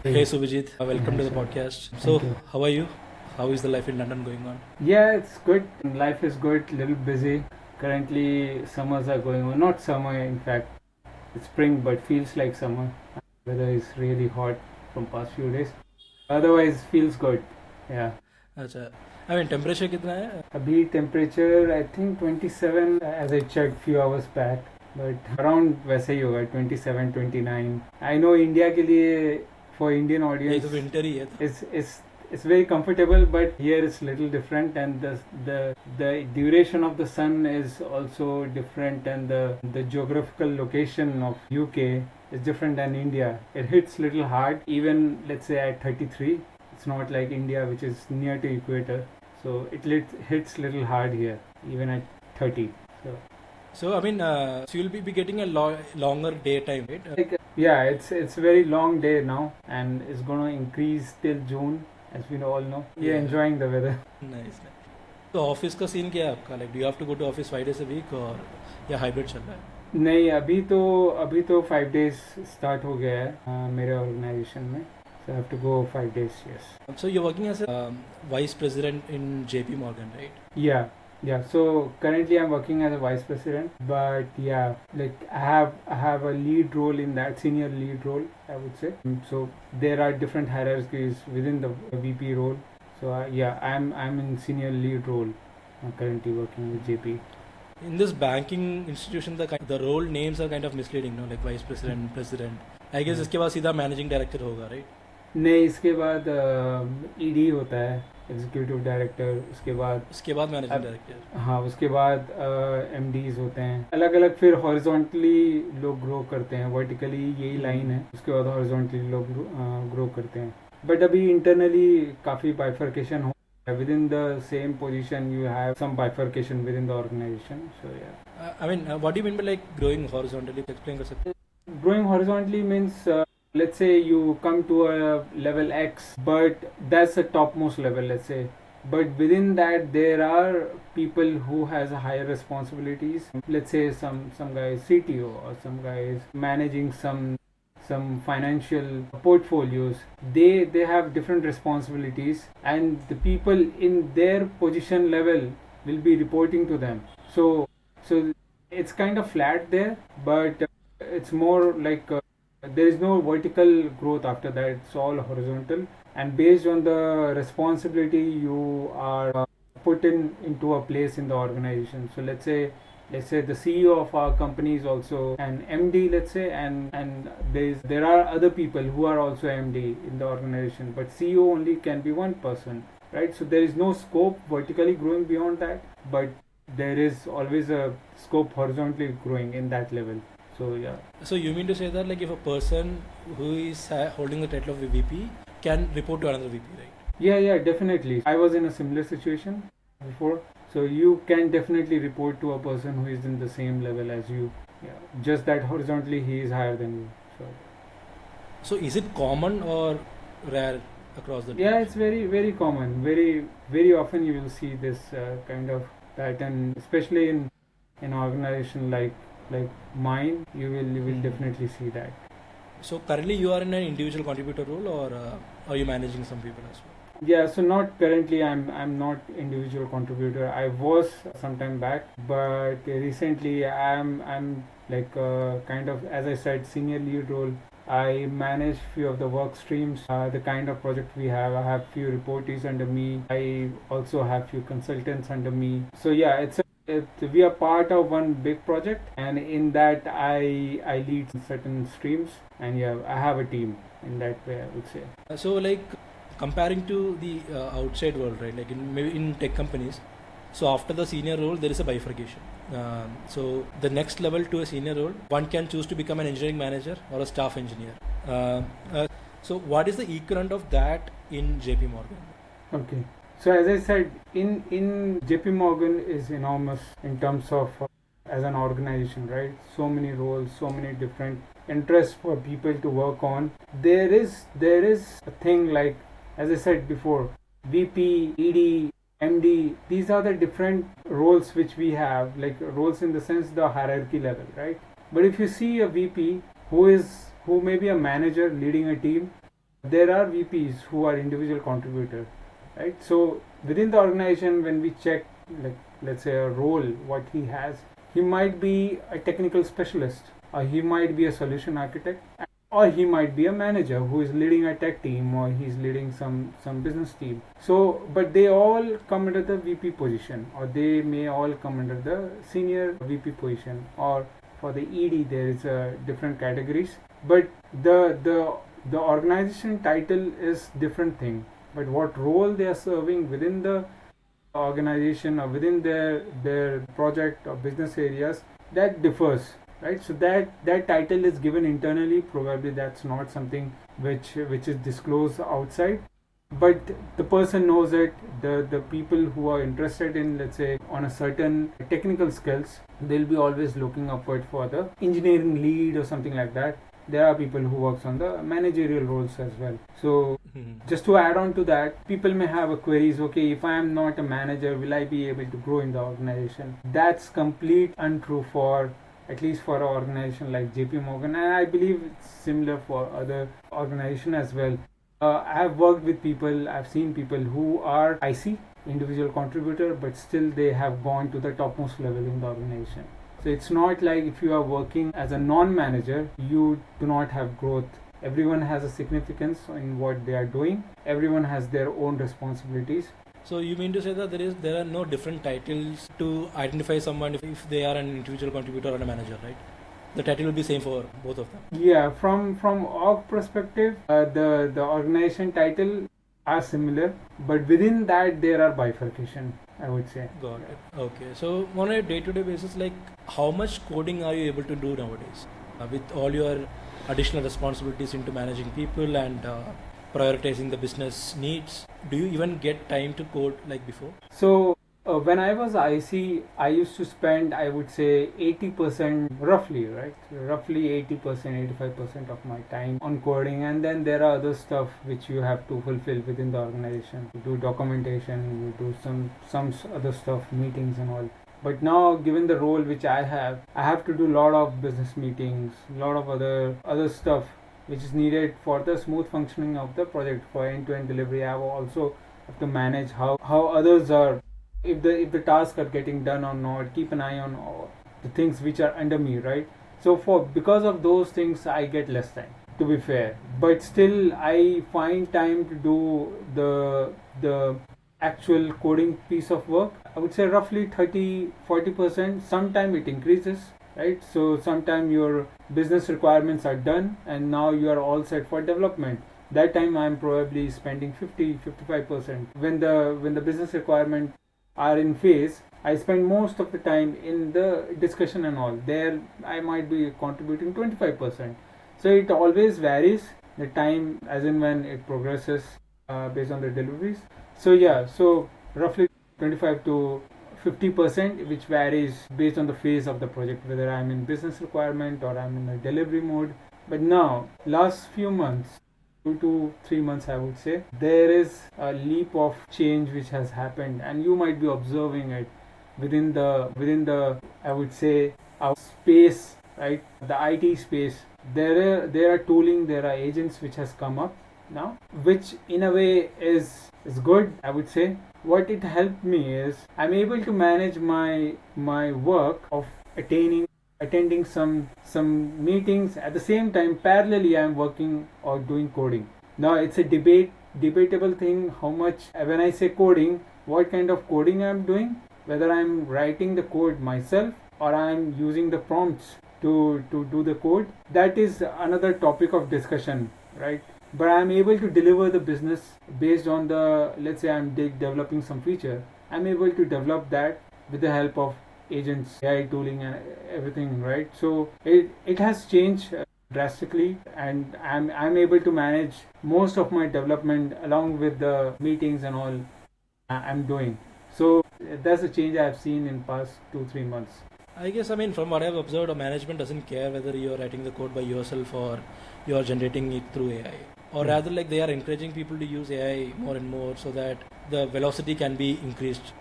Hey Subhajit, welcome to the Sure. podcast. Thank So, you. how are you? How is the life in London going on? Yeah, it's good. Life is good. Little busy. Currently, summers are going on. Not summer, in fact. It's spring, but feels like summer. Weather is really hot from past few days. Otherwise, feels good. Yeah. अच्छा, I mean temperature कितना है? Abhi temperature, I think 27 as I checked few hours back. But around वैसे ही होगा 27, 29. I know India के लिए for Indian ये audience तो winter ही है. it's very comfortable, but here it's little different, and the duration of the sun is also different, and the geographical location of UK is different than India. It hits little hard, even let's say at 33. It's not like India, which is near to equator, so hits little hard here, even at 30. So I mean, so you'll be getting a longer daytime, right? Yeah, it's a very long day now, and it's gonna increase till June, as we all know. We're Yeah. enjoying the weather. Nice. तो office का scene क्या है आपका? Like, do you have to go to office 5 days a week और या hybrid चल रहा है? नहीं, अभी तो 5 days स्टार्ट हो गया है मेरे ऑर्गेनाइजेशन में. So I have to go 5 days. Yes. So you're working as a vice president in JP Morgan, right? Yeah. So currently I'm working as a vice president, but yeah, like I have a lead role in that, senior lead role, I would say. So there are different hierarchies within the VP role. So yeah, I'm in senior lead role. I'm currently working with JP. In this banking institution, the role names are kind of misleading, no? Like vice president, president. I guess इसके बाद सीधा managing director होगा, right? नहीं, इसके बाद ED होता है, executive director. उसके बाद मैनेजिंग डायरेक्टर. हाँ, उसके बाद MDs होते हैं अलग अलग. फिर हॉरिजॉन्टली लोग ग्रो करते हैं. वर्टिकली यही लाइन है. उसके बाद हॉरिजॉन्टली लोग ग्रो करते हैं. बट अभी इंटरनली काफ़ी बाइफर्केशन हो. Within the same position, you have some bifurcation within the organization. So yeah. I mean, what do you mean by like growing horizontally? Explain कर सकते हैं? Growing horizontally means, let's say you come to a level X, but that's the topmost level, let's say. But within that, there are people who has higher responsibilities. Let's say some guy is CTO, or some guy is managing some financial portfolios. They have different responsibilities, and the people in their position level will be reporting to them. So it's kind of flat there, but it's more like there is no vertical growth after that. It's all horizontal, and based on the responsibility you are put into a place in the organization. So let's say the CEO of our company is also an MD, let's say, and there are other people who are also MD in the organization, but CEO only can be one person, right? So there is no scope vertically growing beyond that, but there is always a scope horizontally growing in that level. So yeah. So you mean to say that like if a person who is holding the title of a VP can report to another VP, right? Yeah, definitely. I was in a similar situation before. So you can definitely report to a person who is in the same level as you. Yeah. Just that horizontally he is higher than you. So is it common or rare across the teams? Yeah, it's very, very common. Very, very often you will see this kind of pattern, especially in an organization like mine. You will definitely see that. So currently you are in an individual contributor role, or are you managing some people as well? Yeah, so not currently. I'm not individual contributor. I was some time back, but recently I'm like kind of, as I said, senior lead role. I manage few of the work streams, the kind of project we have. I have few reportees under me. I also have few consultants under me. So yeah, we are part of one big project, and in that I lead certain streams, and yeah, I have a team in that way, I would say. So like comparing to the outside world, right? Like maybe in tech companies, so after the senior role there is a bifurcation. So the next level to a senior role, one can choose to become an engineering manager or a staff engineer. So what is the equivalent of that in JP Morgan? Okay. So as I said, in JP Morgan is enormous in terms of as an organization, right? So many roles, so many different interests for people to work on. There is a thing like, as I said before, VP, ED, MD, these are the different roles which we have, like roles in the sense the hierarchy level, right? But if you see a VP who may be a manager leading a team, there are VPs who are individual contributors, right? So within the organization, when we check, like let's say a role, what he has, he might be a technical specialist, or he might be a solution architect, or he might be a manager who is leading a tech team, or he's leading some business team. So, but they all come under the VP position, or they may all come under the senior VP position, or for the ED there is different categories. But the organization title is different thing, but what role they are serving within the organization or within their project or business areas, that differs, right? So that title is given internally. Probably that's not something which is disclosed outside, but the person knows it. The people who are interested in, let's say, on a certain technical skills, they'll be always looking upward for the engineering lead or something like that. There are people who works on the managerial roles as well. So just to add on to that, people may have a queries, okay, if I am not a manager, will I be able to grow in the organization? That's complete untrue, for at least for an organization like JP Morgan, and I believe it's similar for other organization as well. I've worked with people, I've seen people who are IC, individual contributor, but still they have gone to the topmost level in the organization. So it's not like if you are working as a non-manager, you do not have growth. Everyone has a significance in what they are doing. Everyone has their own responsibilities. So you mean to say that there are no different titles to identify someone if they are an individual contributor or a manager, right? The title will be same for both of them. Yeah, from org perspective, the organization title are similar, but within that there are bifurcation, I would say. Got it. Okay. So on a day-to-day basis, like how much coding are you able to do nowadays with all your additional responsibilities into managing people and prioritizing the business needs? Do you even get time to code like before? So when I was IC, I used to spend, I would say, 80% roughly, right? Roughly 80%, 85% of my time on coding, and then there are other stuff which you have to fulfill within the organization. You do documentation, you do some other stuff, meetings and all. But now, given the role which I have to do a lot of business meetings, a lot of other stuff which is needed for the smooth functioning of the project. For end-to-end delivery, I also have to manage how others are, if the tasks are getting done or not, keep an eye on all the things which are under me, right? So because of those things, I get less time, to be fair. But still, I find time to do the actual coding piece of work. I would say roughly 30-40%. Sometimes it increases, right? So sometimes your business requirements are done and now you are all set for development. That time I'm probably spending 50-55%. When the business requirements are in phase, I spend most of the time in the discussion and all. There I might be contributing 25%. So it always varies, the time as in when it progresses based on the deliveries. So yeah, so roughly 25 to 50%, which varies based on the phase of the project, whether I'm in business requirement or I'm in a delivery mode. But now, last few months, 2 to 3 months, I would say, there is a leap of change which has happened, and you might be observing it within the I would say our space, right? The IT space. There are tooling, there are agents which has come up now, which in a way is good, I would say. What it helped me is I'm able to manage my work of attending some meetings. At the same time, parallelly I'm working or doing coding. Now it's a debatable thing how much, when I say coding, what kind of coding I'm doing, whether I'm writing the code myself or I'm using the prompts to do the code. That is another topic of discussion, right? But I'm able to deliver the business based on the, let's say I'm developing some feature. I'm able to develop that with the help of agents, AI tooling and everything, right? So it has changed drastically, and I'm able to manage most of my development along with the meetings and all I'm doing. So that's a change I've seen in past 2-3 months. I guess, I mean, from what I've observed, management doesn't care whether you're writing the code by yourself or you're generating it through AI. Or rather, like, they are encouraging people to use AI more and more so that the velocity can be increased.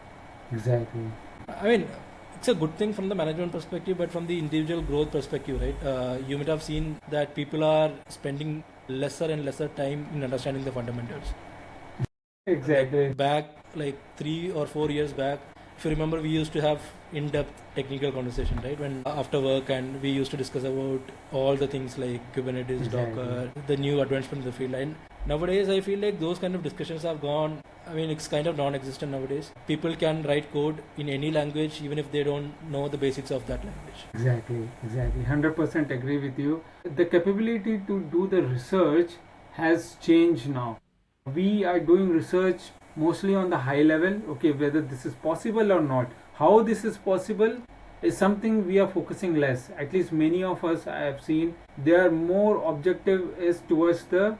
Exactly. I mean, it's a good thing from the management perspective, but from the individual growth perspective, right? You might have seen that people are spending lesser and lesser time in understanding the fundamentals. Exactly. Back like 3 or 4 years back, if you remember, we used to have in-depth technical conversation, right? When after work, and we used to discuss about all the things like Kubernetes, Exactly. Docker, the new advancement in the field. And nowadays, I feel like those kind of discussions have gone. I mean, it's kind of non-existent nowadays. People can write code in any language, even if they don't know the basics of that language. Exactly. 100% agree with you. The capability to do the research has changed now. We are doing research mostly on the high level, okay, whether this is possible or not. How this is possible is something we are focusing less. At least many of us I have seen, their more objective is towards the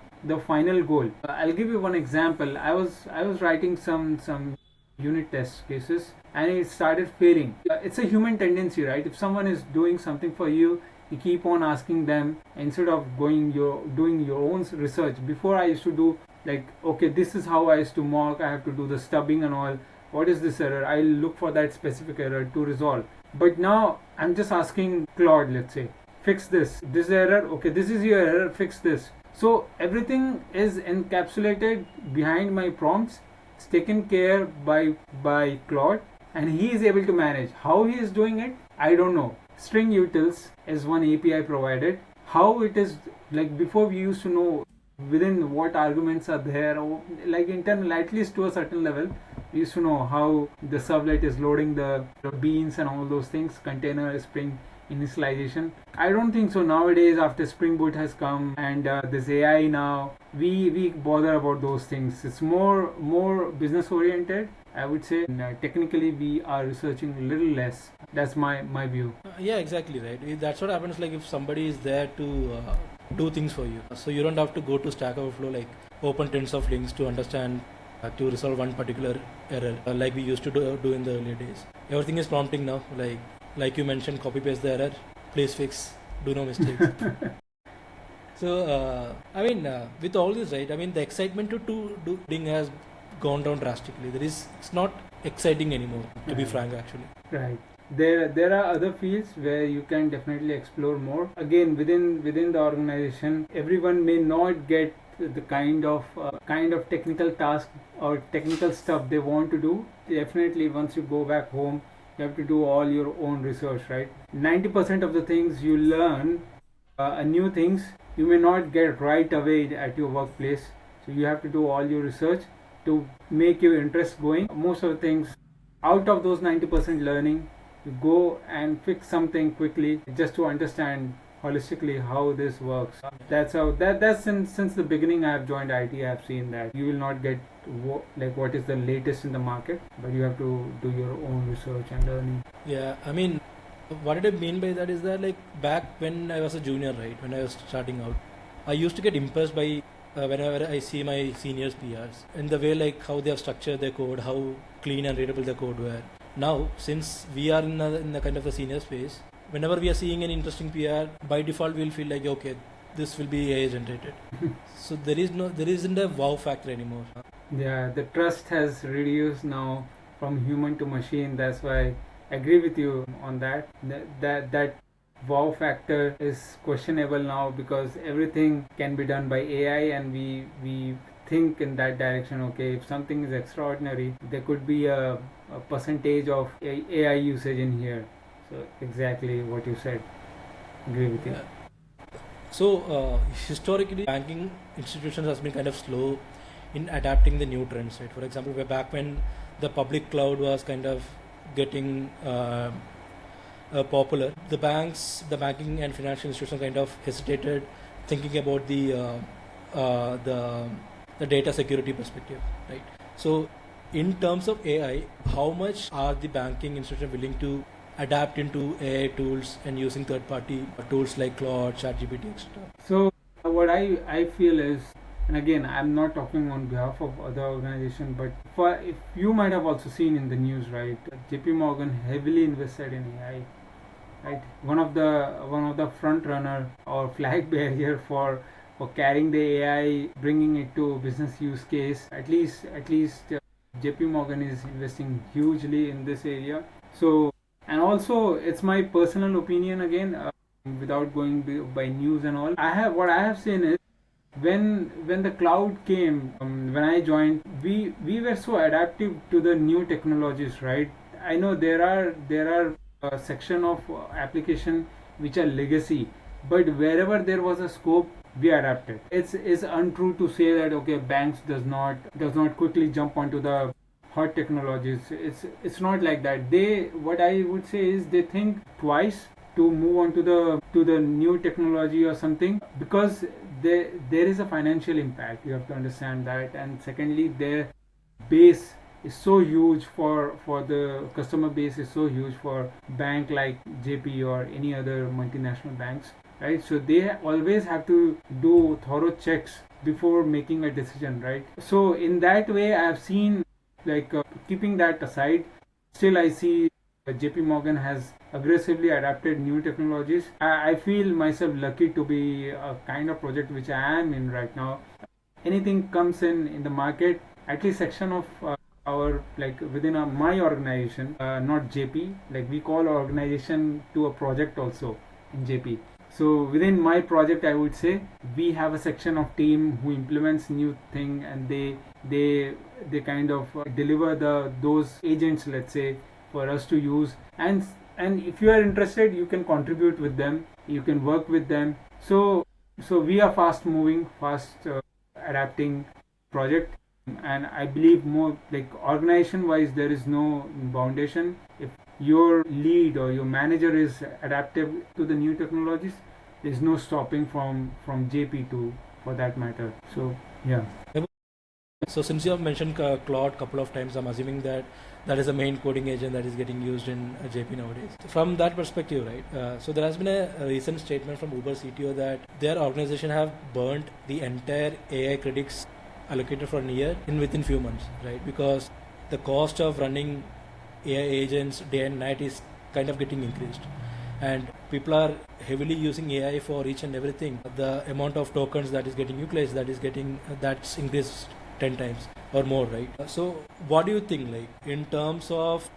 final goal. I'll give you one example. I was writing some unit test cases and it started failing. It's a human tendency, right? If someone is doing something for you, you keep on asking them instead of doing your own research. Before I used to do like, okay, this is how I used to mock, I have to do the stubbing and all. What is this error? I'll look for that specific error to resolve. But now I'm just asking Claude, let's say, fix this error. Okay, this is your error, fix this. So everything is encapsulated behind my prompts. It's taken care by Claude, and he is able to manage. How he is doing it, I don't know. String utils is one API provided. How it is, like before we used to know within what arguments are there, or like internal, at least to a certain level, we used to know how the servlet is loading the beans and all those things, container, Spring initialization. I don't think so nowadays. After Spring Boot has come and this AI now, we bother about those things. It's more business oriented, I would say. And, technically we are researching a little less. That's my view. Yeah, exactly right. That's what happens. Like if somebody is there to do things for you, so you don't have to go to Stack Overflow, like open tens of links to understand to resolve one particular error, like we used to do in the earlier days. Everything is prompting now. Like you mentioned, copy paste the error, please fix, do no mistakes. So I mean, with all this, right? I mean, the excitement to do thing has gone down drastically. It's not exciting anymore, to be frank, actually. Right. There are other fields where you can definitely explore more. Again, within the organization, everyone may not get the kind of technical task or technical stuff they want to do. Definitely, once you go back home, you have to do all your own research, right? 90% of the things you learn, new things, you may not get right away at your workplace. So you have to do all your research to make your interest going. Most of the things, out of those 90% learning, you go and fix something quickly just to understand holistically how this works. That's since the beginning I have joined IT. I have seen that you will not get what is the latest in the market, but you have to do your own research and learning. Yeah, I mean, what did I mean by that is that, like, back when I was a junior, right, when I was starting out, I used to get impressed by whenever I see my seniors PRs in the way, like how they have structured their code, how clean and readable the code were. Now, since we are in the kind of the senior space, whenever we are seeing an interesting PR, by default we'll feel like, okay, this will be AI generated. So there isn't a wow factor anymore. Yeah, the trust has reduced now from human to machine. That's why I agree with you on that. That wow factor is questionable now because everything can be done by AI, and we think in that direction. Okay, if something is extraordinary, there could be a percentage of AI usage in here. So exactly what you said. Agree with you. Yeah. So historically, banking institutions has been kind of slow in adapting the new trends, right? For example, way back when the public cloud was kind of getting popular, the banking and financial institutions kind of hesitated, thinking about the data security perspective, right? So, in terms of AI, how much are the banking institutions willing to adapt into AI tools and using third-party tools like Claude, ChatGPT, etc.? So what I feel is, and again, I'm not talking on behalf of other organizations, but if you might have also seen in the news, right? JP Morgan heavily invested in AI, right? One of the front runner or flag bearer for carrying the AI, bringing it to business use case. At least JP Morgan is investing hugely in this area. So, and also it's my personal opinion again, without going by news and all. What I have seen is, when the cloud came, when I joined, we were so adaptive to the new technologies, right? I know there are a section of application which are legacy, but wherever there was a scope, we adapted. It's untrue to say that okay, banks does not quickly jump onto the hot technologies. It's not like that. They, what I would say is, they think twice to move on to the new technology or something, because there is a financial impact. You have to understand that. And secondly, their base is so huge, for the customer base is so huge for bank like JP or any other multinational banks, right? So they always have to do thorough checks before making a decision, right? So in that way, I have seen, like, keeping that aside, still I see JP Morgan has aggressively adapted new technologies. I feel myself lucky to be a kind of project which I am in right now. Anything comes in the market, at least section of our, like, within my organization, not JP, like we call our organization to a project also in JP. So within my project, I would say we have a section of team who implements new thing, and they kind of deliver those agents, let's say, for us to use. And if you are interested, you can contribute with them, you can work with them. So we are fast moving, fast adapting project. And I believe more, like, organization wise, there is no foundation. If your lead or your manager is adaptive to the new technologies, there's no stopping from JP to, for that matter. So yeah. So since you have mentioned Claude couple of times, I'm assuming that is the main coding agent that is getting used in JP nowadays. From that perspective, right? So there has been a recent statement from Uber CTO that their organization have burnt the entire AI credits allocated for a year within few months, right? Because the cost of running AI agents day and night is kind of getting increased, and people are heavily using AI for each and everything. The amount of tokens that is getting utilized, that's increased 10 times or more, right? So what do you think, like, in terms of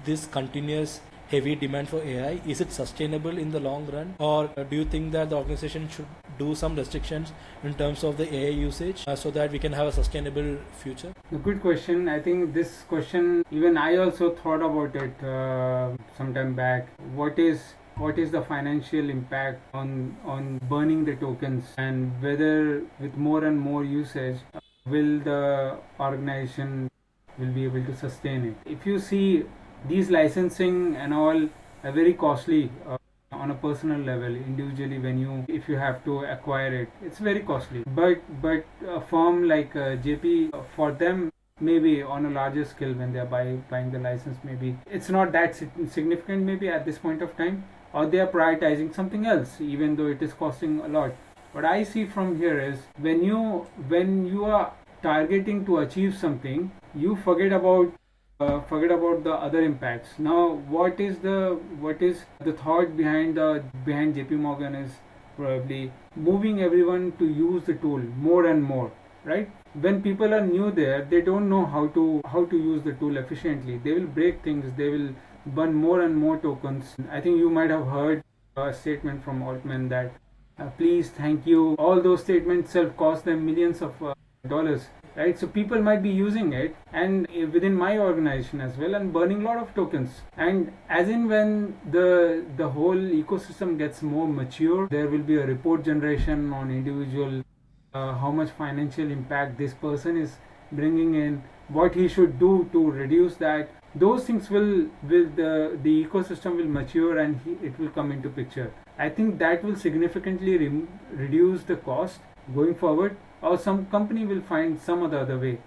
this continuous heavy demand for AI, is it sustainable in the long run, or do you think that the organization should do some restrictions in terms of the AI usage so that we can have a sustainable future? A good question. I think this question, even I also thought about it some time back. What is the financial impact on burning the tokens, and whether with more and more usage, will the organization will be able to sustain it? If you see, these licensing and all are very costly on a personal level. Individually, if you have to acquire it, it's very costly. But a firm like JP, for them, maybe on a larger scale, when they are buying the license, maybe it's not that significant, maybe at this point of time, or they are prioritizing something else, even though it is costing a lot. What I see from here is, when you are targeting to achieve something, you forget about the other impacts. Now, what is the thought behind JP Morgan is probably moving everyone to use the tool more and more, right? When people are new there, they don't know how to use the tool efficiently. They will break things, they will burn more and more tokens. I think you might have heard a statement from Altman that please, thank you. All those statements cost them millions of dollars, right? So people might be using it, and within my organization as well, and burning a lot of tokens. And as in when the whole ecosystem gets more mature, there will be a report generation on individual, how much financial impact this person is bringing in, what he should do to reduce that. Those things will the ecosystem will mature, and it will come into picture. I think that will significantly reduce the cost going forward, or some company will find some other way.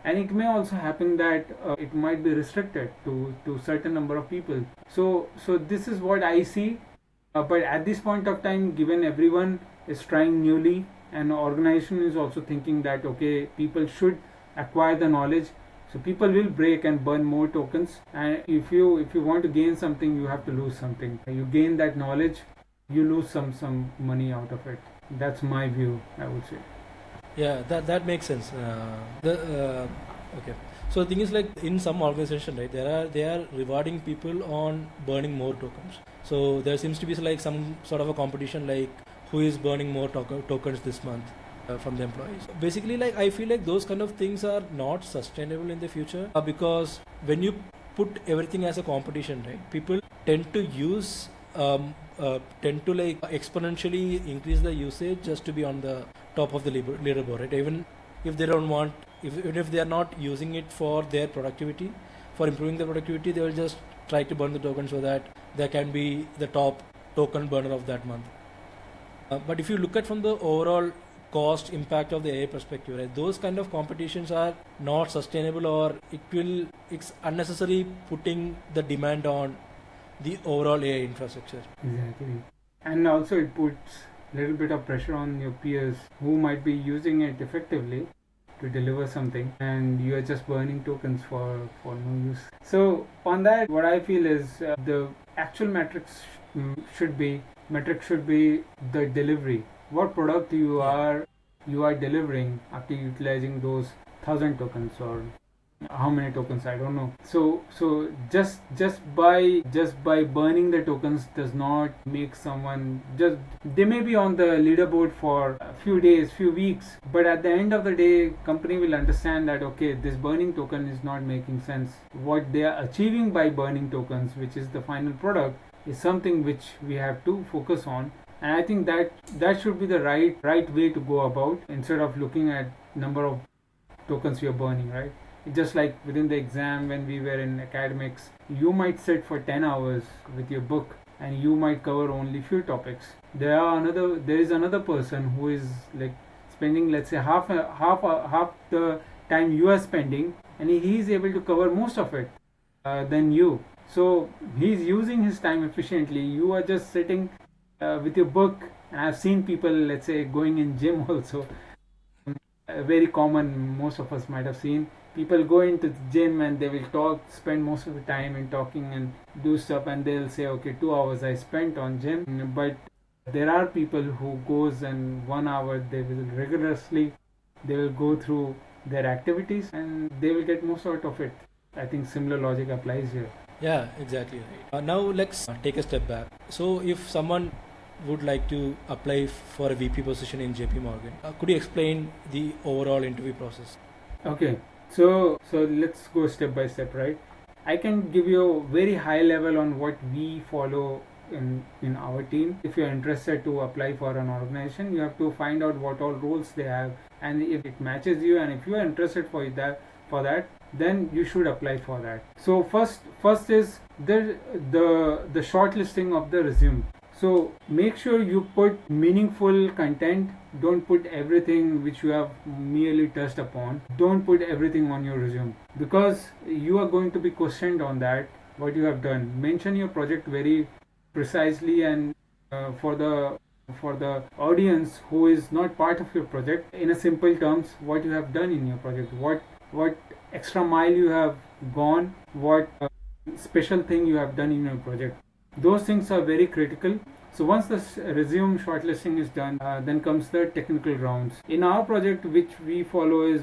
And it may also happen that it might be restricted to certain number of people. So this is what I see. But at this point of time, given everyone is trying newly, and organization is also thinking that okay, people should acquire the knowledge, so people will break and burn more tokens. And if you want to gain something, you have to lose something. You gain that knowledge, you lose some money out of it. That's my view, I would say. Yeah, that makes sense. Okay. So the thing is, like, in some organization, right, they are rewarding people on burning more tokens. So there seems to be like some sort of a competition, like who is burning more tokens this month. from the employees. Basically, like I feel like those kind of things are not sustainable in the future because when you put everything as a competition, right? People tend to use tend to like exponentially increase the usage just to be on the top of the leaderboard, right? Even if they don't want, even if they are not using it for their productivity, for improving the productivity, they will just try to burn the token so that they can be the top token burner of that month. But if you look at from the overall cost impact of the AI perspective, right, those kind of competitions are not sustainable, or it's unnecessary putting the demand on the overall AI infrastructure. Exactly. And also it puts a little bit of pressure on your peers who might be using it effectively to deliver something, and you are just burning tokens for no use. So on that, what I feel is the actual should be the delivery. What product you are delivering after utilizing those 1,000 tokens, or how many tokens, I don't know. So just by burning the tokens does not make someone, just they may be on the leaderboard for a few days, few weeks, but at the end of the day company will understand that okay, this burning token is not making sense. What they are achieving by burning tokens, which is the final product, is something which we have to focus on. And I think that should be the right way to go about, instead of looking at number of tokens you're burning, right? Just like within the exam, when we were in academics, you might sit for 10 hours with your book and you might cover only few topics. There is another person who is like spending, let's say, half the time you are spending, and he is able to cover most of it than you. So he's using his time efficiently. You are just sitting with your book. And I've seen people, let's say, going in gym also. Very common, most of us might have seen people go into the gym and they will spend most of the time in talking and do stuff, and they'll say okay, 2 hours I spent on gym. But there are people who goes and 1 hour they will go through their activities and they will get most out of it. I think similar logic applies here. Yeah, exactly right. Now let's take a step back. So if someone would like to apply for a VP position in JP Morgan, could you explain the overall interview process? Okay, so let's go step by step, right? I can give you a very high level on what we follow in our team. If you're interested to apply for an organization, you have to find out what all roles they have, and if it matches you, and if you are interested for that, then you should apply for that. So first is the shortlisting of the resume. So make sure you put meaningful content. Don't put everything which you have merely touched upon. Don't put everything on your resume, because you are going to be questioned on that, what you have done. Mention your project very precisely, and for the audience who is not part of your project, in a simple terms, what you have done in your project, what extra mile you have gone, what special thing you have done in your project. Those things are very critical. So once the resume shortlisting is done, then comes the technical rounds. In our project, which we follow, is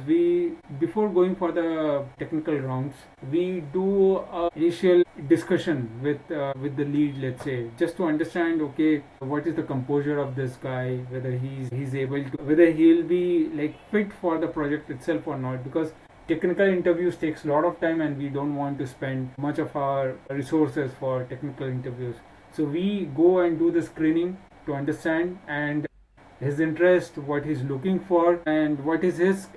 before going for the technical rounds, we do a initial discussion with the lead, let's say, just to understand, okay, what is the composure of this guy, whether he's able to, whether he'll be like fit for the project itself or not, because technical interviews takes a lot of time and we don't want to spend much of our resources for technical interviews. So we go and do the screening to understand and his interest, what he's looking for, and what is his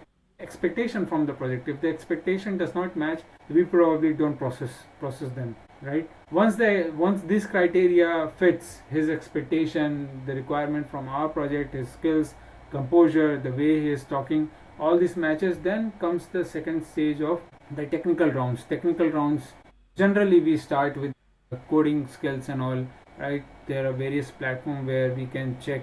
expectation from the project. If the expectation does not match, we probably don't process them, right? Once this criteria fits his expectation, the requirement from our project, his skills, composure, the way he is talking, all these matches, then comes the second stage of the technical rounds. Technical rounds, generally we start with coding skills and all, right? There are various platforms where we can check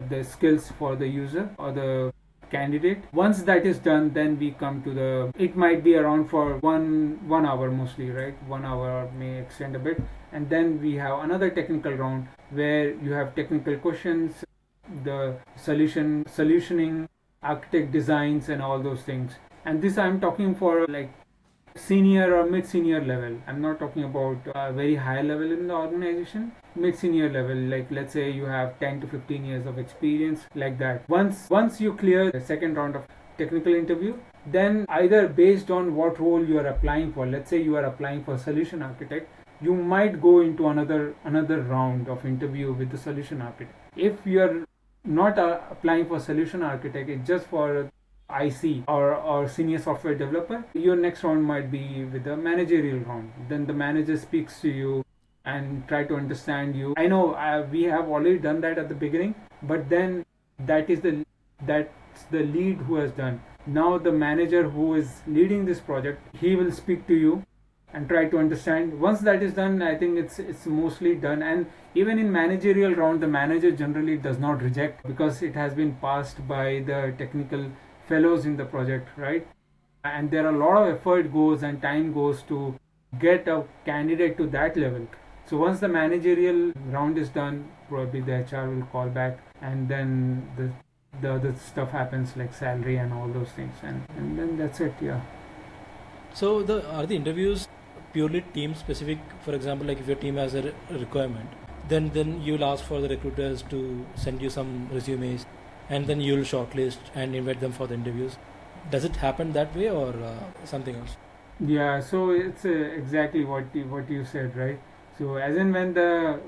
the skills for the user or the candidate. Once that is done, then we come to it might be around for one hour mostly, right? 1 hour may extend a bit, and then we have another technical round where you have technical questions, the solutioning, architect designs, and all those things. And this I'm talking for like senior or mid-senior level. I'm not talking about a very high level in the organization. Mid-senior level, like let's say you have 10 to 15 years of experience, like that. Once you clear the second round of technical interview, then either based on what role you are applying for, let's say you are applying for solution architect, you might go into another round of interview with the solution architect. If you are not applying for solution architect, it's just for IC or senior software developer, your next round might be with the managerial round. Then the manager speaks to you and try to understand you. I know we have already done that at the beginning, but then that's the lead who has done. Now the manager who is leading this project, he will speak to you and try to understand. Once that is done, I think it's mostly done. And even in managerial round, the manager generally does not reject because it has been passed by the technical fellows in the project, right? And there are a lot of effort goes and time goes to get a candidate to that level. So once the managerial round is done, probably the HR will call back, and then the other stuff happens like salary and all those things, and then that's it. Yeah. So are the interviews purely team specific? For example, like if your team has a requirement, then you will ask for the recruiters to send you some resumes, and then you'll shortlist and invite them for the interviews. Does it happen that way or something else? Yeah, so it's exactly what you said, right? So as in when the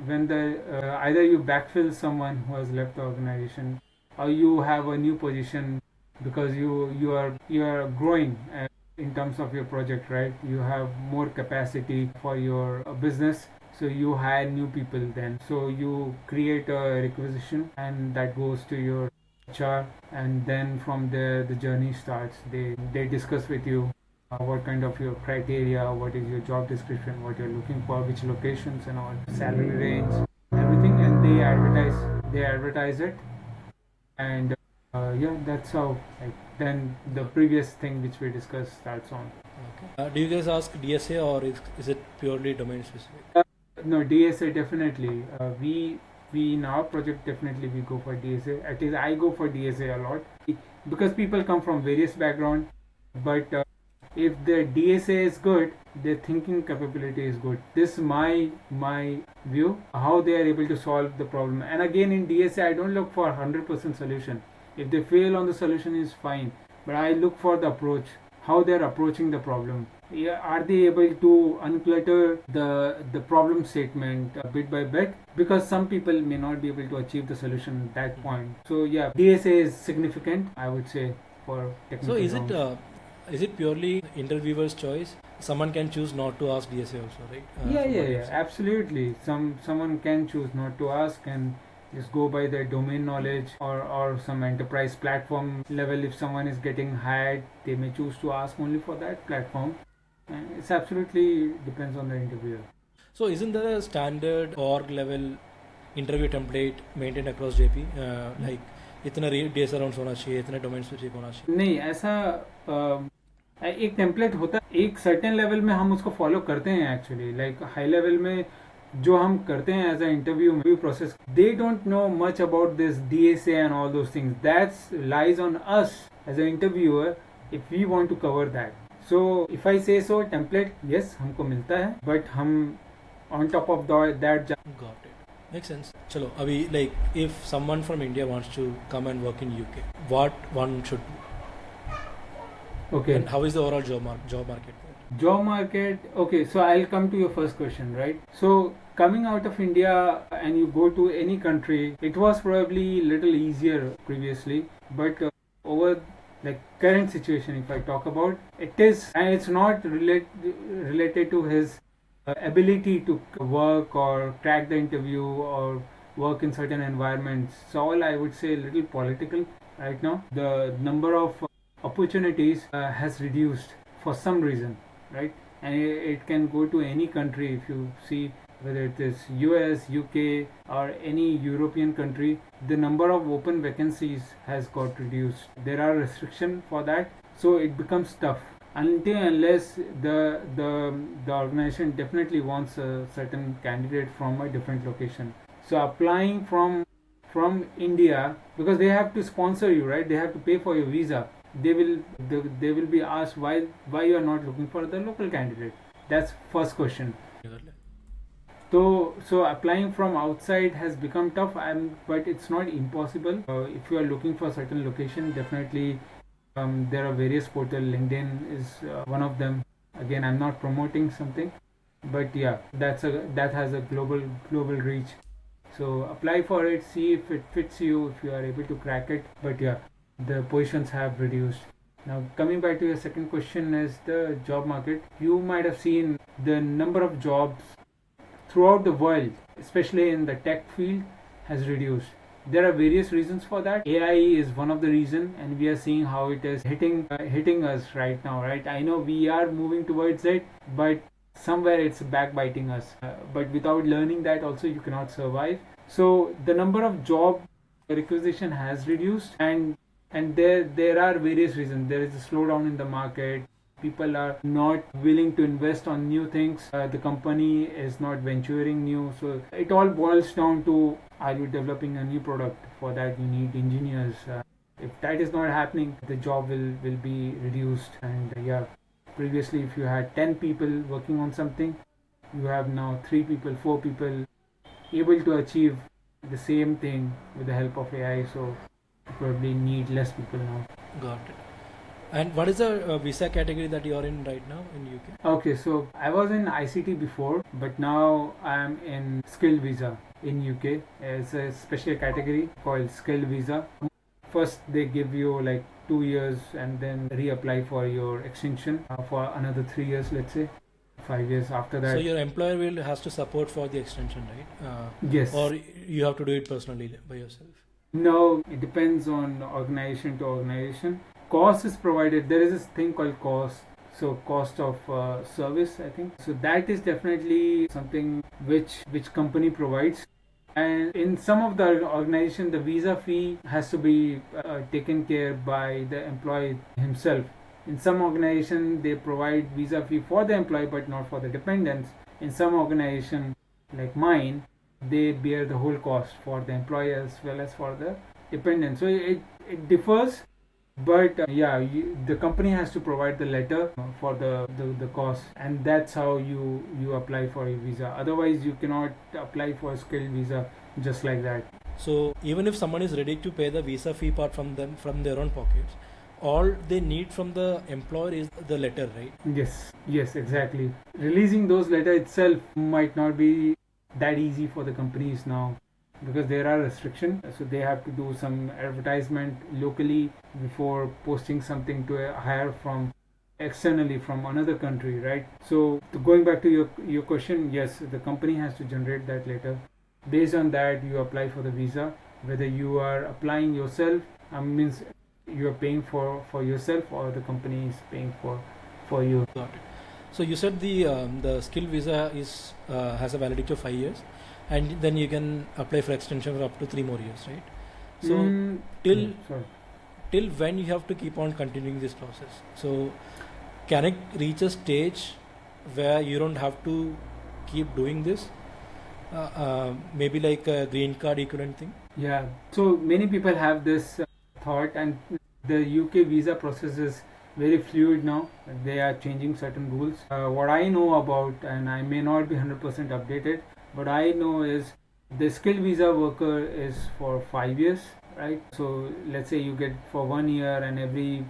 either you backfill someone who has left the organization, or you have a new position because you are growing in terms of your project, right? You have more capacity for your business, so you hire new people. Then so you create a requisition, and that goes to your HR, and then from there the journey starts. They discuss with you what kind of your criteria, what is your job description, what you're looking for, which locations and all, salary range, everything, and they advertise it, and yeah, that's how, like, then the previous thing which we discussed starts on. Okay. Do you guys ask DSA or is it purely domain specific? No, DSA definitely. We in our project definitely we go for DSA. At least I go for DSA a lot because people come from various backgrounds, but if their DSA is good, their thinking capability is good. This is my view, how they are able to solve the problem. And again, in DSA, I don't look for 100% solution. If they fail on the solution is fine, but I look for the approach, how they are approaching the problem. Yeah, are they able to unclutter the problem statement bit by bit? Because some people may not be able to achieve the solution at that point. So yeah, DSA is significant, I would say, for technical. So is it purely interviewer's choice? Someone can choose not to ask DSA also, right? Yeah, absolutely. Someone can choose not to ask and just go by their domain knowledge, or some enterprise platform level. If someone is getting hired, they may choose to ask only for that platform. And it's absolutely depends on the interviewer. So isn't there a standard org level interview template maintained across JP? Like इतना DSA rounds होना चाहिए, इतना domain specific होना चाहिए? नहीं, ऐसा एक template होता है, एक सर्टेन लेवल में हम उसको फॉलो करते हैं एक्चुअली. लाइक हाई लेवल में जो हम करते हैं as a interview process, they don't know much about this DSA and all those things. That's lies on us as a interviewer if we want to cover that. So if I say so, template yes हमको मिलता है, but हम on top of that. Got it. Makes sense. चलो अभी like if someone from India wants to come and work in UK, what one should do? Okay. And how is the overall job market there? Job market, okay, so I'll come to your first question, right? So coming out of India and you go to any country, it was probably little easier previously, but over like current situation, if I talk about, it is, and it's not related to his ability to work or crack the interview or work in certain environments. So all I would say a little political right now. The number of opportunities has reduced for some reason, right? And it can go to any country. If you see whether it is US, UK or any European country, the number of open vacancies has got reduced. There are restrictions for that, so it becomes tough until unless the organization definitely wants a certain candidate from a different location. So applying from India, because they have to sponsor you, right? They have to pay for your visa. they will be asked why you are not looking for the local candidate. That's first question. So applying from outside has become tough, but it's not impossible. If you are looking for a certain location, definitely there are various portals. LinkedIn is one of them. Again, I'm not promoting something, but yeah, that has a global reach. So apply for it, see if it fits you, if you are able to crack it. But yeah, the positions have reduced. Now coming back to your second question is the job market. You might have seen the number of jobs throughout the world, especially in the tech field, has reduced. There are various reasons for that. AI is one of the reason, and we are seeing how it is hitting us right now. Right? I know we are moving towards it, but somewhere it's backbiting us. But without learning that, also you cannot survive. So the number of job requisition has reduced, and there are various reasons. There is a slowdown in the market. People are not willing to invest on new things. The company is not venturing new. So it all boils down to, are you developing a new product? For that you need engineers. If that is not happening, the job will be reduced. And yeah, previously if you had 10 people working on something, you have now 3 people, 4 people able to achieve the same thing with the help of AI. So you probably need less people now. Got it. And what is the visa category that you are in right now in UK? Okay, so I was in ICT before, but now I am in skilled visa in UK. It's a special category called skilled visa. First, they give you like 2 years and then reapply for your extension for another 3 years, let's say 5 years after that. So your employer will has to support for the extension, right? Yes. Or you have to do it personally by yourself? No, it depends on organization to organization. Cost is provided. There is this thing called cost. So cost of service, I think. So that is definitely something which company provides. And in some of the organization, the visa fee has to be taken care by the employee himself. In some organization, they provide visa fee for the employee, but not for the dependents. In some organization, like mine, they bear the whole cost for the employee as well as for the dependent. So it differs, but the company has to provide the letter for the cost, and that's how you apply for a visa. Otherwise you cannot apply for a skilled visa just like that. So even if someone is ready to pay the visa fee part from their own pockets, all they need from the employer is the letter, right? Yes, exactly. Releasing those letter itself might not be that easy for the companies now, because there are restrictions. So they have to do some advertisement locally before posting something to hire from externally from another country, right? So going back to your question, yes, the company has to generate that letter. Based on that, you apply for the visa. Whether you are applying yourself, means you are paying for yourself, or the company is paying for you. Got it. So you said the skill visa is has a validity of 5 years, and then you can apply for extension for up to 3 more years, right? So till when you have to keep on continuing this process? So can it reach a stage where you don't have to keep doing this? Maybe like a green card equivalent thing? Yeah. So many people have this thought, and the UK visa process is very fluid now. They are changing certain rules. What I know about, and I may not be 100% updated, but I know is the skilled visa worker is for 5 years, right? So let's say you get for 1 year, and every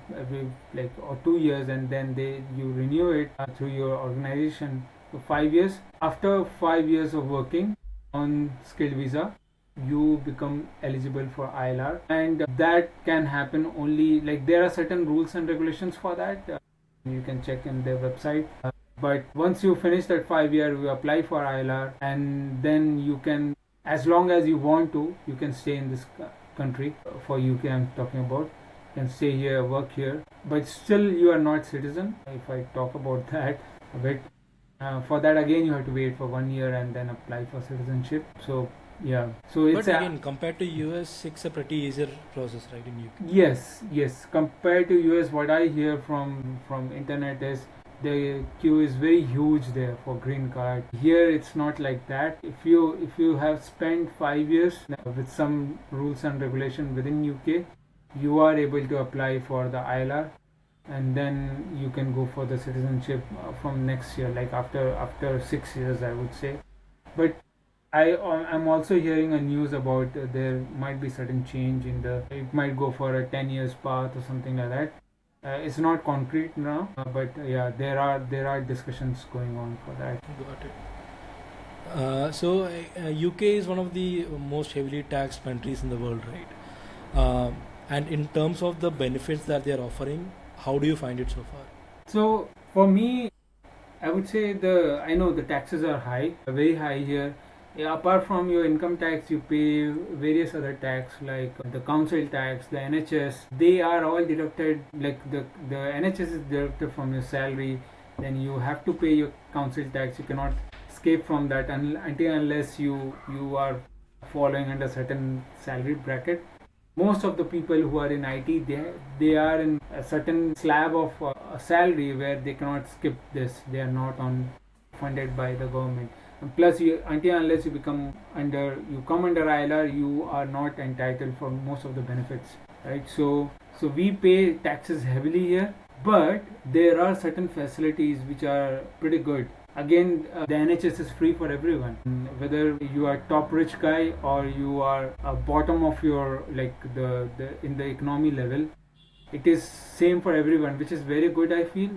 like or 2 years, and then you renew it through your organization for 5 years. After 5 years of working on skilled visa, you become eligible for ILR, and that can happen only, like, there are certain rules and regulations for that. You can check in their website. But once you finish that 5 year, you apply for ILR, and then you can, as long as you want to, you can stay in this country. For UK I'm talking about, you can stay here, work here, but still you are not citizen. If I talk about that a bit, for that again you have to wait for 1 year and then apply for citizenship. So yeah, so it's but again, compared to US, it's a pretty easier process, right, in UK? Yes, compared to US, what I hear from internet is the queue is very huge there for green card. Here it's not like that. If you have spent 5 years with some rules and regulation within UK, you are able to apply for the ILR, and then you can go for the citizenship from next year, like after 6 years, I would say. But I'm also hearing a news about there might be certain change in the, it might go for a 10 years path or something like that. It's not concrete now, but yeah, there are discussions going on for that. Got it. UK is one of the most heavily taxed countries in the world, right? And in terms of the benefits that they are offering, how do you find it so far? So for me, I would say I know the taxes are high, very high here. Yeah, apart from your income tax, you pay various other tax like the council tax, the NHS. They are all deducted. Like the NHS is deducted from your salary. Then you have to pay your council tax. You cannot escape from that until unless you are following under certain salary bracket. Most of the people who are in IT, they are in a certain slab of a salary where they cannot skip this. They are not on funded by the government. And plus, until unless you come under ILR, you are not entitled for most of the benefits, right? So we pay taxes heavily here, but there are certain facilities which are pretty good. Again, the NHS is free for everyone, whether you are top rich guy or you are a bottom of your, like the in the economy level. It is same for everyone, which is very good. I feel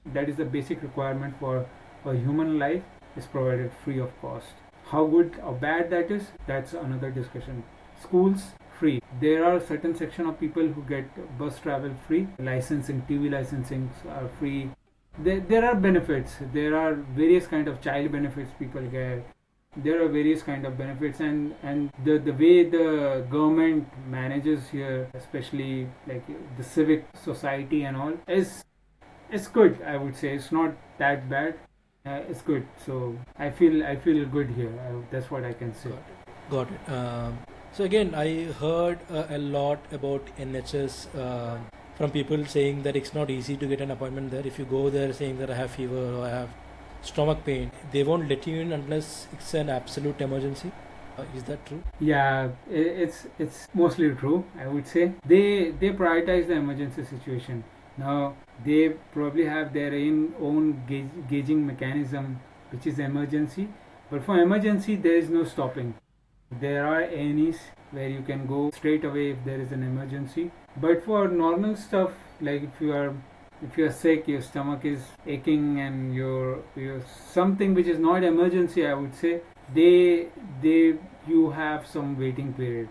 that is the basic requirement for human life, is provided free of cost. How good or bad that is, that's another discussion. Schools free. There are certain section of people who get bus travel free. Licensing, TV licensing are free. There are benefits. There are various kind of child benefits people get. There are various kind of benefits, and the way the government manages here, especially like the civic society and all, is good. I would say it's not that bad. It's good. So I feel good here. That's what I can say. Got it. So again, I heard a lot about NHS from people saying that it's not easy to get an appointment there. If you go there saying that I have fever or I have stomach pain, they won't let you in unless it's an absolute emergency. Is that true? Yeah, it's mostly true. I would say they prioritize the emergency situation. Now they probably have their own gauging mechanism, which is emergency. But for emergency, there is no stopping. There are A&Es where you can go straight away if there is an emergency. But for normal stuff, like if you are sick, your stomach is aching, and you're something which is not emergency, I would say you have some waiting period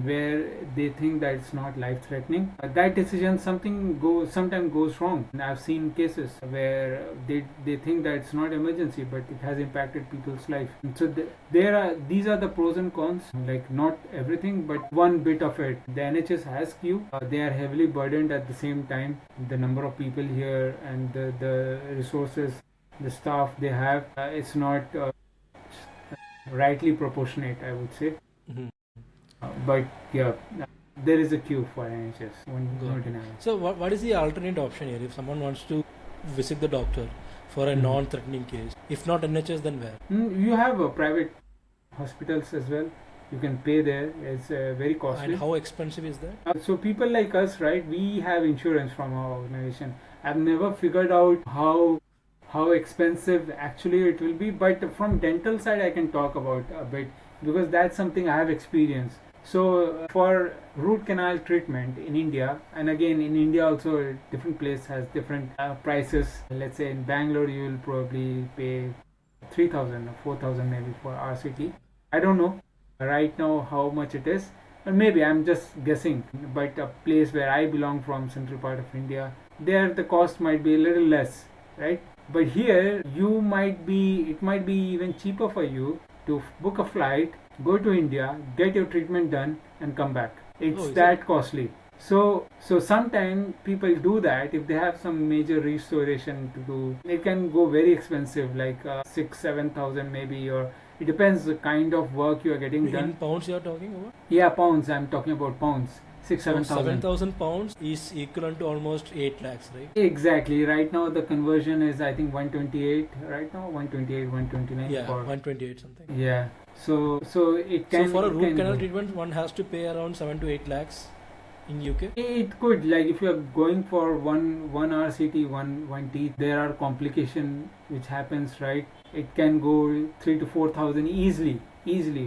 where they think that it's not life threatening. That decision sometimes goes wrong. And I've seen cases where they think that it's not emergency, but it has impacted people's life. And so these are the pros and cons, like not everything, but one bit of it. The NHS has queue. They are heavily burdened at the same time. The number of people here and the resources, the staff they have, it's not rightly proportionate, I would say. Mm-hmm. But yeah, there is a queue for NHS. Not deny. So what is the alternate option here if someone wants to visit the doctor for a non-threatening case? If not NHS, then where? You have private hospitals as well. You can pay there. It's very costly. And how expensive is that? So people like us, right? We have insurance from our organization. I've never figured out how expensive actually it will be, but from dental side I can talk about a bit, because that's something I have experienced. So for root canal treatment in India, and again in India also different place has different prices. Let's say in Bangalore you will probably pay 3,000 or 4,000 maybe for RCT. I don't know right now how much it is, or maybe I'm just guessing, but a place where I belong from, central part of India, there the cost might be a little less, right? But here it might be even cheaper for you to book a flight, go to India, get your treatment done, and come back. It's that costly. So sometimes people do that if they have some major restoration to do. It can go very expensive, like 6,000-7,000 maybe, or it depends the kind of work you are getting done. In pounds you are talking about? Yeah, pounds. I'm talking about pounds. 6,000-7,000. 7,000 pounds is equivalent to almost 8 lakhs, right? Exactly. Right now the conversion is I think 128. Right now 128, 129. Yeah, 128 something. Yeah. So it can. So for a root canal treatment, one has to pay around 7 to 8 lakhs. in UK? It could, like if you're going for one RCT, one teeth, there are complication which happens, right? It can go 3 to 4 thousand easily,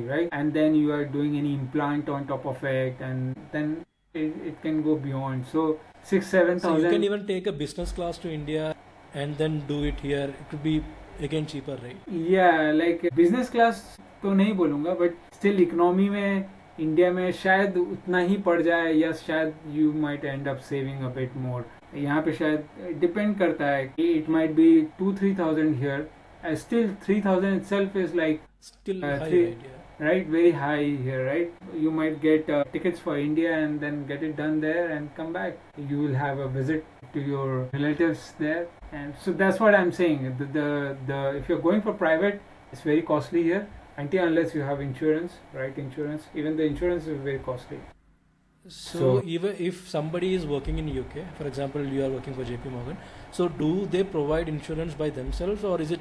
right? And then you are doing any implant on top of it, and then it can go beyond. So six, seven So you can thousand. even take a business class to India and then do it here. It could be again cheaper, right? Yeah, like business class तो नहीं बोलूँगा, but still economy में India में शायद उतना ही पड़ जाए, या शायद you might end up saving a bit more. यहाँ पे शायद डिपेंड करता है कि it might be 2-3 thousand here. Still 3,000 itself is like Still high, three, right? Yeah. right, very high here, right? You might get tickets for India and then get it done there and come back. You will have a visit to your relatives there, and so that's what I'm saying. The if you're going for private, it's very costly here until unless you have insurance, right? Insurance, even the insurance is very costly. So even if somebody is working in UK, for example, you are working for JP Morgan, so do they provide insurance by themselves, or is it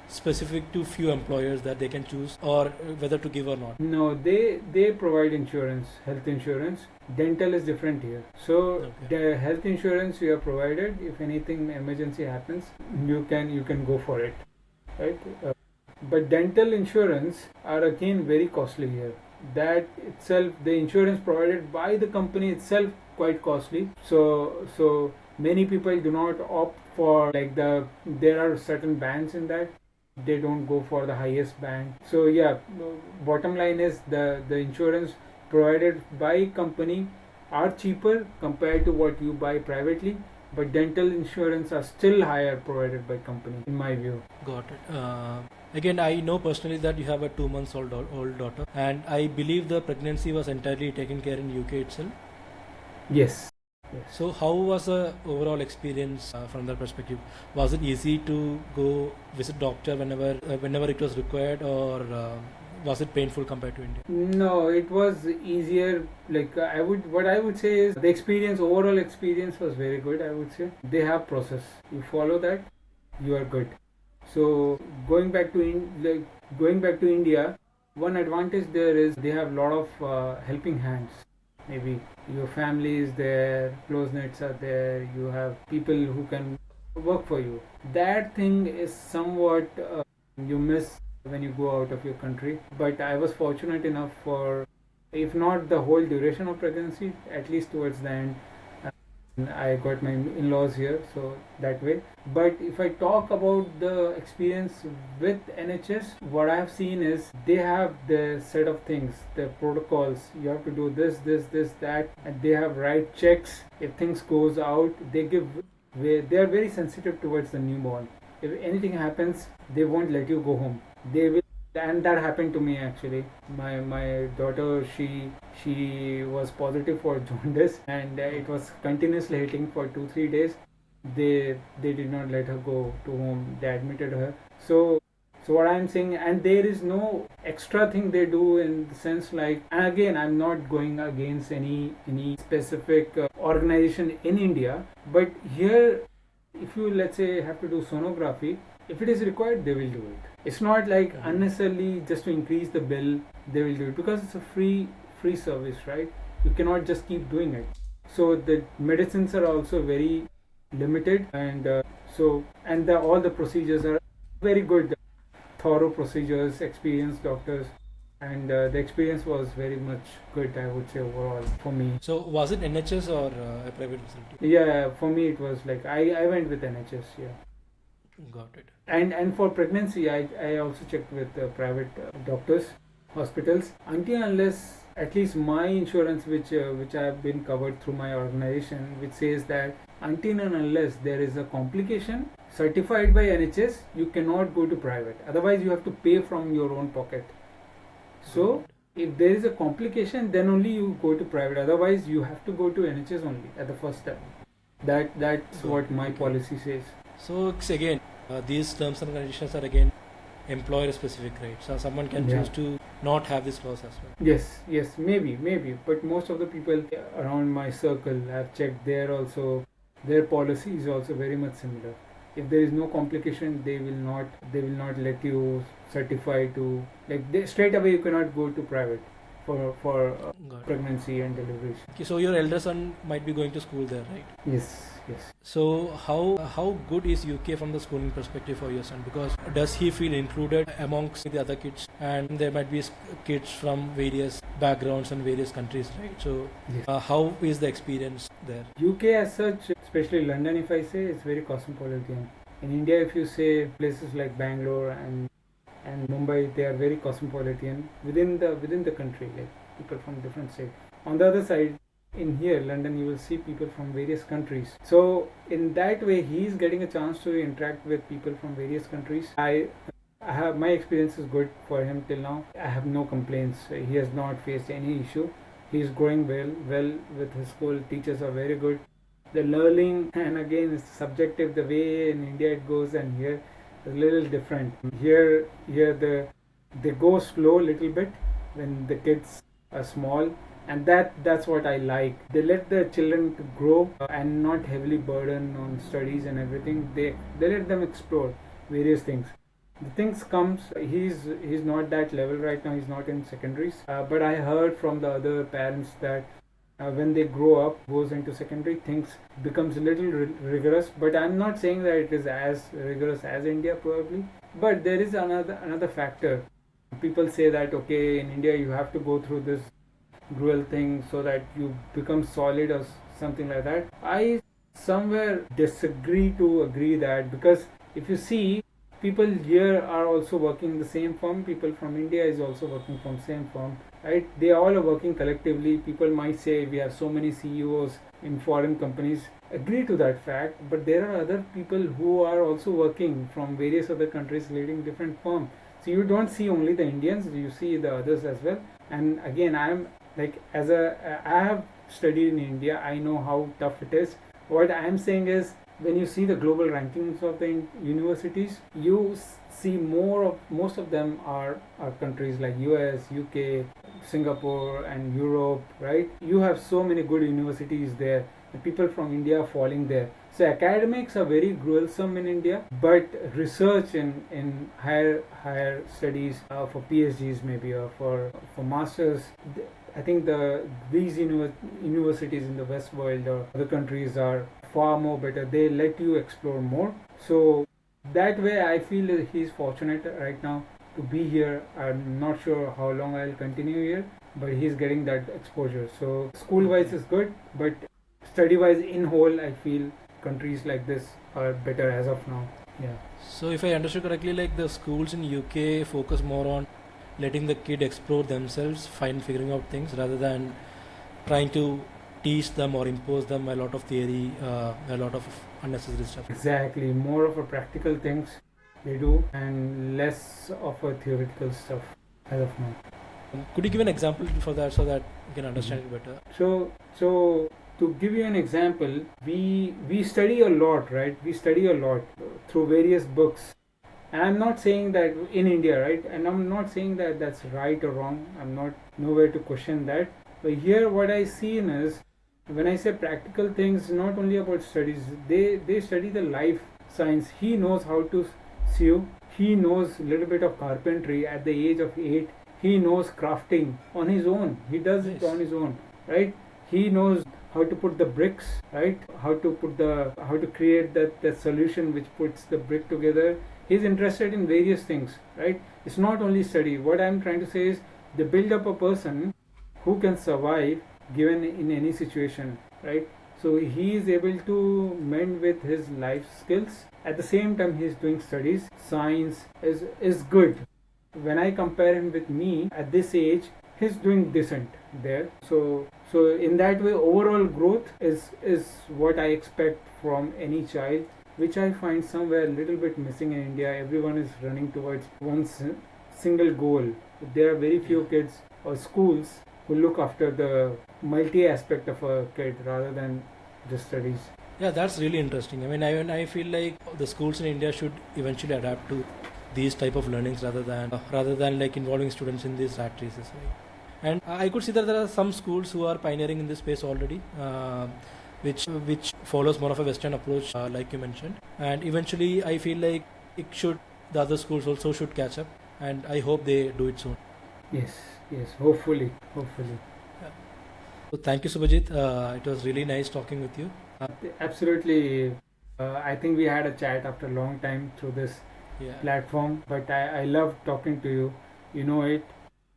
specific to few employers that they can choose, or whether to give or not? No, they provide insurance, health insurance. Dental is different here. So the health insurance you are provided. If anything emergency happens, you can go for it, right? But dental insurance are again very costly here. That itself, the insurance provided by the company itself, quite costly. So many people do not opt for, like, there are certain bands in that. They don't go for the highest band. So yeah, bottom line is the insurance provided by company are cheaper compared to what you buy privately, but dental insurance are still higher provided by company, in my view. Got it. Again, I know personally that you have a 2 months old daughter, and I believe the pregnancy was entirely taken care in UK itself. Yes. So how was the overall experience from that perspective? Was it easy to go visit doctor whenever it was required, or was it painful compared to India? No, it was easier. Like what I would say is the overall experience was very good. I would say they have process. You follow that, you are good. So going back to India, one advantage there is they have a lot of helping hands. Maybe your family is there, close knits are there, you have people who can work for you. That thing is somewhat you miss when you go out of your country. But I was fortunate enough for, if not the whole duration of pregnancy, at least towards the end, I got my in-laws here, so that way. But if I talk about the experience with NHS, what I have seen is they have the set of things, the protocols. You have to do this, that, and they have right checks. If things goes out, they are very sensitive towards the newborn. If anything happens, they won't let you go home. They will. And that happened to me actually. My daughter, she was positive for jaundice, and it was continuously hitting for 2-3 days. They did not let her go to home. They admitted her. So what I'm saying, and there is no extra thing they do in the sense, like, and again, I'm not going against any specific organization in India, but here, if you, let's say, have to do sonography, if it is required, they will do it. It's not like unnecessarily just to increase the bill, they will do it, because it's a free service, right? You cannot just keep doing it. So the medicines are also very limited, and all the procedures are very good, thorough procedures, experienced doctors, and the experience was very much good, I would say, overall for me. So was it NHS or a private facility? Yeah, for me it was like I went with NHS. Yeah. Got it. And for pregnancy, I also checked with private doctors, hospitals. Until unless, at least my insurance, which I have been covered through my organization, which says that until and unless there is a complication certified by NHS, you cannot go to private. Otherwise, you have to pay from your own pocket. So if there is a complication, then only you go to private. Otherwise, you have to go to NHS only at the first step. That's what my policy says. So it's again, these terms and conditions are again employer specific, right? So someone can choose to not have this clause as well. Yes, maybe, but most of the people around my circle have checked. Their policy is also very much similar. If there is no complication, they will not let you certify to, like, straight away you cannot go to private for Got it. pregnancy and deliveries. Okay, so your elder son might be going to school there, right? Yes, yes. So how good is UK from the schooling perspective for your son? Because does he feel included amongst the other kids? And there might be kids from various backgrounds and various countries, right? So Yes. how is the experience there? UK as such, especially London, if I say, it's very cosmopolitan. In India, if you say places like Bangalore and Mumbai, they are very cosmopolitan within the country, like people from different states. On the other side, in here, London, you will see people from various countries. So in that way, he is getting a chance to interact with people from various countries. I have my experience is good for him till now. I have no complaints. He has not faced any issue. He is growing well with his school. Teachers are very good. The learning, and again, it's subjective. The way in India it goes and here is a little different. Here they go slow a little bit when the kids are small, and that's what I like. They let the children to grow and not heavily burden on studies and everything. They let them explore various things. The things comes, he's not that level right now. He's not in secondaries, but I heard from the other parents that when they grow up, goes into secondary, things becomes a little rigorous. But I'm not saying that it is as rigorous as India probably. But there is another factor. People say that okay, in India you have to go through this gruel thing so that you become solid or something like that. I somewhere disagree to agree that, because if you see, people here are also working in the same firm. People from India is also working from same firm, right? They all are working collectively. People might say we have so many CEOs in foreign companies. Agree to that fact, but there are other people who are also working from various other countries leading different firms. So you don't see only the Indians, you see the others as well. And again, I'm like, I have studied in India, I know how tough it is. What I'm saying is, when you see the global rankings of the universities, you see most of them are countries like US, UK, Singapore and Europe, right? You have so many good universities there, and people from India are falling there. So academics are very gruesome in India, but research in higher studies for PhDs maybe, or for masters, I think these universities in the West world or other countries are far more better. They let you explore more. So that way I feel that he's fortunate right now to be here. I'm not sure how long I'll continue here, but he's getting that exposure. So school wise is good, but study wise in whole, I feel countries like this are better as of now. Yeah. So if I understood correctly, like the schools in UK focus more on letting the kid explore themselves, figuring out things, rather than trying to teach them or impose them a lot of theory, a lot of unnecessary stuff. Exactly, more of a practical things they do and less of a theoretical stuff as of now. Could you give an example for that so that we can understand it better? So to give you an example, we study a lot, right? We study a lot through various books. And I'm not saying that in India, right? And I'm not saying that that's right or wrong. I'm not nowhere to question that. But here what I see is, when I say practical things, not only about studies, they study the life science. He knows how to sew. He knows a little bit of carpentry at the age of 8. He knows crafting on his own. He does it on his own, right? He knows how to put the bricks, right? How to create that solution which puts the brick together. He's interested in various things, right? It's not only study. What I'm trying to say is, they build up a person who can survive given in any situation, right? So he is able to mend with his life skills. At the same time, he's doing studies. Science is good. When I compare him with me at this age, he's doing decent there. So in that way, overall growth is what I expect from any child, which I find somewhere a little bit missing in India. Everyone is running towards one single goal. There are very few kids or schools who look after the multi-aspect of a kid rather than just studies. Yeah, that's really interesting. I mean, I feel like the schools in India should eventually adapt to these type of learnings rather than like involving students in these rat races, right? And I could see that there are some schools who are pioneering in this space already, which follows more of a Western approach, like you mentioned. And eventually, I feel like the other schools also should catch up, and I hope they do it soon. Yes, yes, hopefully, hopefully. Yeah. So thank you, Subhajit. It was really nice talking with you. Absolutely. I think we had a chat after a long time through this Yeah. platform, but I love talking to you. You know it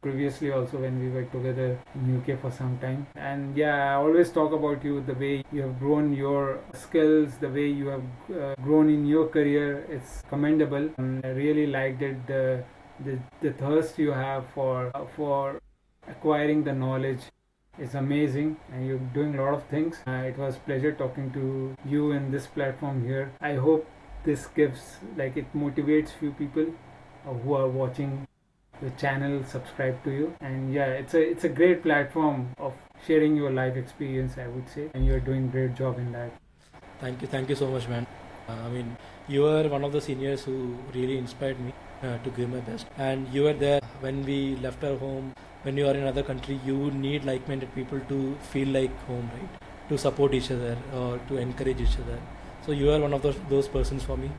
previously also when we were together in UK for some time. And yeah, I always talk about you, the way you have grown your skills, the way you have grown in your career. It's commendable. And I really liked it, the thirst you have for acquiring the knowledge is amazing, and you're doing a lot of things. It was pleasure talking to you in this platform here. I hope this gives, like, it motivates few people who are watching the channel subscribe to you. And yeah, it's a great platform of sharing your life experience, I would say, and you're doing great job in that. Thank you so much, man. I mean, you were one of the seniors who really inspired me to give my best. And you were there when we left our home. When you are in another country, you need like-minded people to feel like home, right? To support each other or to encourage each other. So you are one of those persons for me.